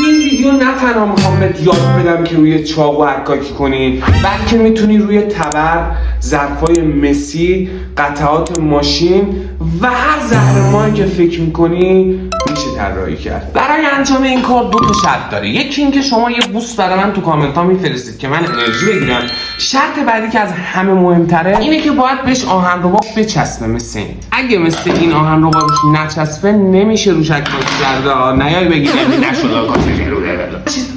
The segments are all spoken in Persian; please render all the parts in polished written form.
این ویدیو نه تنها میخوام بهت یاد بدم که روی چاقو حکاکی کنی، بلکه میتونی روی تبر، ظرفای مسی، قطعات ماشین و هر زهرماری که فکر میکنی میشه طراحی کرد. برای انجام این کار دو تا شرط داره. یکی این که شما یه بوست برای من تو کامنت ها میفرستید که من انرژی بگیرم. شرط بعدی که از همه مهمتره اینه که باید بهش آهنربا بچسبه. مثل این اگه مثل این آهنربا روش نچسبه نمیشه روش حکاکی کرده. نیای بگی نشد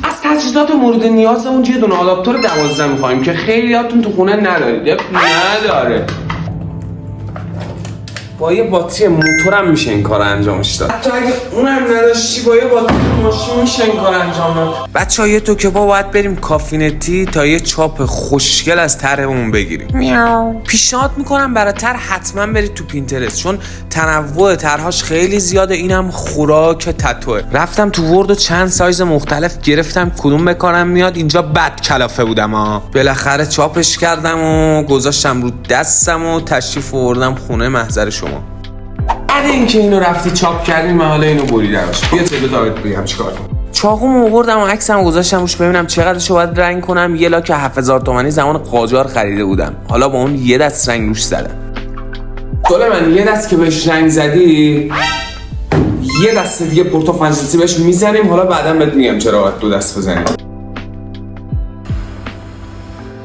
از تجهیزات مورد نیازمون یه دونه آداپتور 12 میخوایم که خیلیاتون تو خونه ندارید. نداره. با یه باتری موتورم میشه این کار انجامش داد. حتی اگه اونم نداشتی با یه باتری ماشین میشه این کار انجام داد. بچه‌ها یه تو که باید بریم کافینتی تا یه چاپ خوشگل از طرحمون بگیریم. میاو. پیشنهاد میکنم برای طرح حتما برید تو پینترست، چون تنوع طرحاش خیلی زیاده. اینم خوراک تتوه. رفتم تو ورد و چند سایز مختلف گرفتم کدوم بکارم میاد. اینجا بد کلافه بودم ها. بالاخره چاپش کردم و گذاشتم رو دستم و تشریف آوردم خونه محضر شما. بعد اینکه اینو رفتی چاپ کردین من حالا اینو بریدمش. بیا تلو تا بهت بگم چیکار کنم. چاقومو آوردم و عکسمو گذاشتم روش ببینم چقدرشو باید رنگ کنم. یه لاک 7000 تومانی زمان قاجار خریده بودم. حالا با اون یه دست رنگ روش زدم. من یه دست که بهش رنگ زدی یه دست دیگه پورتو فانتزی بهش میزنیم. حالا بعداً بهت میگم چرا باید دو دست بزنیم.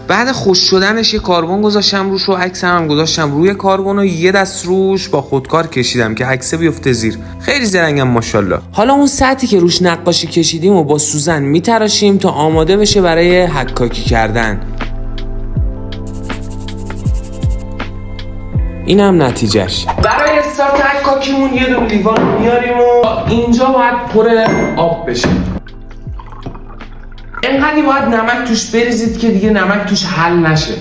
بعد خوش شدنش یه کاربن گذاشتم روش و عکسم هم گذاشتم روی کاربن و یه دست روش با خودکار کشیدم که عکس بیفته زیر. خیلی زرنگم ماشاءالله. حالا اون سطحی که روش نقاشی کشیدیم و با سوزن میتراشیم تا آماده بشه برای حکاکی کردن. این هم نتیجهش. برای استارت حکاکیمون یه دونه لیوان میاریم و اینجا باید پر آب بشه. اینقدر باید نمک توش بریزید که دیگه نمک توش حل نشه.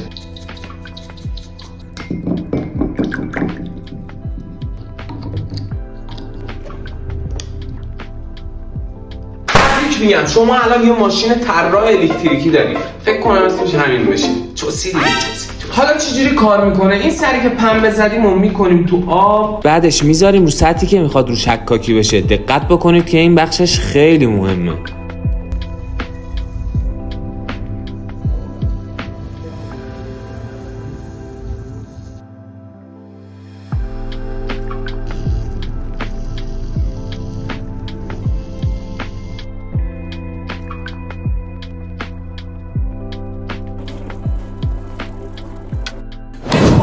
میگم شما الان یه ماشین طراح الکتریکی داری. فکر کنم اسمش همین بشه. چوسی دیگه چوسی. حالا چجوری کار میکنه؟ این سری که پنبه زدیم و میکنیم تو آب، بعدش میذاریم رو سطحی که میخواد روش حکاکی بشه. دقت بکنید که این بخشش خیلی مهمه.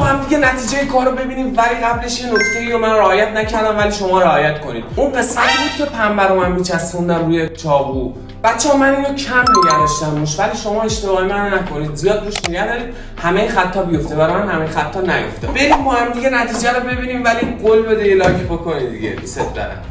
هم دیگه نتیجه کارو ببینیم، ولی قبلش یه نکته‌ای رو من رعایت نکردم ولی شما رعایت کنید. اون قسمتی بود که پنبه رو من میچسبوندم روی چاقو. بچه‌ها من اینو کم نگه داشتم روش، ولی شما اشتباه من نکنید. زیاد روش نگه دارید همه خطا بیفته. برای من همه خطا نیفته. بریم با هم دیگه نتیجه رو ببینیم، ولی قول بده یه لایک بکنید دیگه. دوست دارم.